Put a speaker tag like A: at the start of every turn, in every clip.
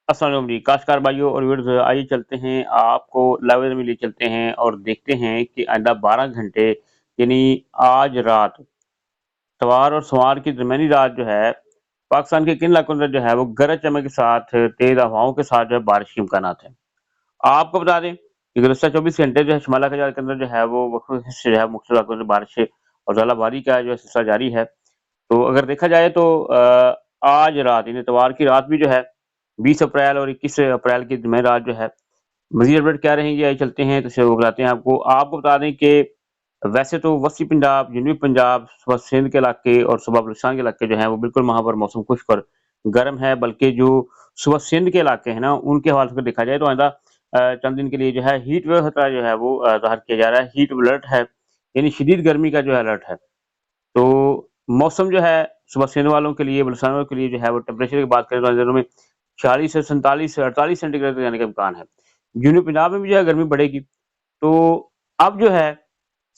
A: अस्सलाम वालेकुम जी, काश्तकार भाइयों और व्यूअर्स, आइए चलते हैं आपको लाइव में ले चलते हैं और देखते हैं कि आइंदा 12 घंटे यानी आज रात सवार और सोमवार की दरमियानी रात जो है, पाकिस्तान के किन इलाकों में जो है वो गरज चमक के साथ तेज़ हवाओं के साथ जो है बारिश के इम्कानात हैं। आपको बता दें कि गुज़श्ता 24 घंटे जो है शिमाला खज़ार के अंदर जो है वो वक़्फ़ हिस्से जो है मुख्तलिफ़ इलाकों में बारिश और ज़ालाबारी का जो है सिलसिला जारी है। तो अगर देखा जाए तो आज रात यानी इतवार की रात भी जो है 20 अप्रैल और 21 अप्रैल की दरमियानी रात जो है मज़ीद अपडेट क्या रहेंगी, आइए चलते हैं तो वो बताते हैं आपको। आपको बता दें कि वैसे तो वस्ती पंजाब, जनूबी पंजाब, सुबह सिंध के इलाके और सुबह बलूचिस्तान के इलाके जो हैं वो बिल्कुल वहाँ पर मौसम खुश्क और गर्म है, बल्कि जो सुबह सिंध के इलाके हैं ना, उनके हवाले से अगर देखा जाए तो आइंदा चंद दिन के लिए जो है हीट वेव खतरा जो है वो ज़ाहिर किया जा रहा है। हीट अलर्ट है, यानी शदीद गर्मी का जो है अलर्ट है। तो मौसम जो है सुबह सिंध वालों के लिए, बलूचिस्तान वालों के लिए जो है वो टेम्परेचर की बात करें तो इन दिनों में 40 से 47 से 48 सेंटीग्रेड तक जाने का इम्कान है। जनूबी पंजाब में भी जो है गर्मी बढ़ेगी। तो अब जो है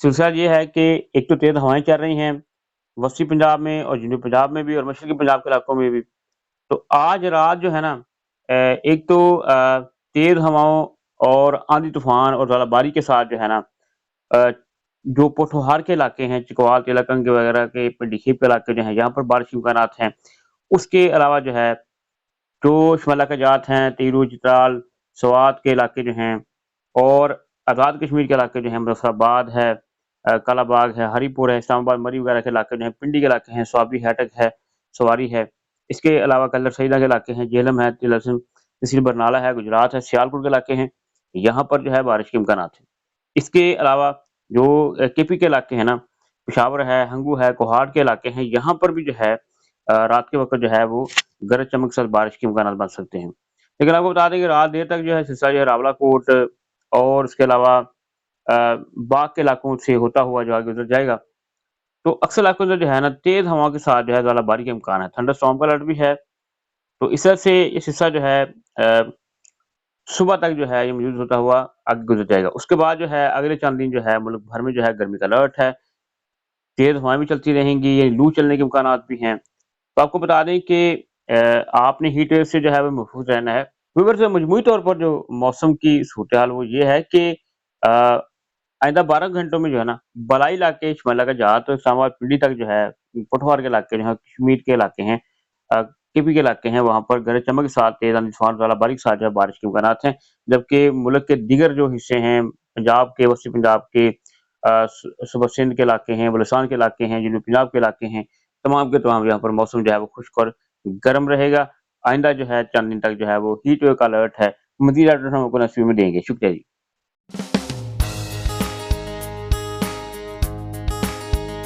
A: सिलसिला ये है कि एक तो तेज़ हवाएँ चल रही हैं, वस्ती पंजाब में और जनूबी पंजाब में भी और मशरकी पंजाब के इलाकों में भी। तो आज रात जो है ना एक तो तेज़ हवाओं और आंधी-तूफ़ान और ज़ालाबारी के साथ जो है ना अ, जो पोठोहार के इलाके हैं, चिकवाल, तिलकंग वगैरह के पिंडीखेप के इलाके जो हैं, यहाँ पर बारिश के इम्कानात हैं। उसके अलावा जो है जो शिमला के जात हैं, तिरू, चित्राल, स्वात के इलाके जो हैं और आज़ाद कश्मीर के इलाके जो हैं, मुज़फ़्फ़राबाद है, कालाबाग है, हरीपुर है, इस्लामाबाद, मरी वगैरह के इलाके जो हैं, पिंडी के इलाके हैं, स्वाबी, हैटक है, सवारी है। इसके अलावा कल्लर सईदा के इलाके हैं, जेहलम है, तिलस्म, तहसील बरनाला है, गुजरात है, सियालकोट के इलाके हैं, यहाँ पर जो है बारिश के इम्कानात हैं। इसके अलावा जो केपी के इलाके हैं ना, पेशावर है, हंगू है, कोहाट के इलाके हैं, यहाँ पर भी जो है रात के वक़्त जो है वो गरज चमक के साथ बारिश के इम्कानात बन सकते हैं। लेकिन आपको बता दें कि रात देर तक जो है सिलसिला जो है रावलाकोट और इसके अलावा बाग के इलाकों से होता हुआ जो आगे गुज़र जाएगा। तो अक्सर इलाकों में जो है ना तेज़ हवाओं के साथ जो है ज़्यादा के इम्कान है। थंडर स्टॉर्म का अलर्ट भी है। तो इस तरह से ये सिलसिला जो है सुबह तक जो है ये मौजूद होता हुआ आगे गुज़र जाएगा। उसके बाद जो है अगले चंद दिन जो है मुल्क भर में जो है गर्मी का अलर्ट है। तेज़ हवाएँ भी चलती रहेंगी, ये लू चलने के इम्कानात भी हैं। तो आपको बता दें कि आपने हीट वेव से जो है वो महफूज़ रहना है। व्यूअर्स, मजमूई तौर पर जो मौसम की सूरत-ए-हाल वो ये है कि अ, आइंदा 12 घंटों में जो है ना, बलाई इलाके, शिमला का जहाँ तो इस्लामाबाद पिंडी तक जो है, पुठवार के इलाके जो हैं, कश्मीर के इलाके हैं, केपी के इलाके हैं, वहाँ पर गरज चमक के साथ तेज़ आंधी-तूफ़ान, ज़ालाबारी के साथ जो है बारिश के इम्कानात हैं। जबकि मुल्क के दीगर जो हिस्से हैं, पंजाब के, वस्ती पंजाब के सुबह सिंध के इलाके हैं, बलूचिस्तान के इलाके हैं, जनूबी पंजाब के इलाके हैं, तमाम के तमाम यहाँ पर मौसम जो है वो खुश्क और गर्म रहेगा। आइंदा जो है चंद दिन तक जो है वो हीट वेव का अलर्ट है। मज़ीद अपडेट हम आपको नेक्स्ट वीडियो में देंगे। शुक्रिया जी।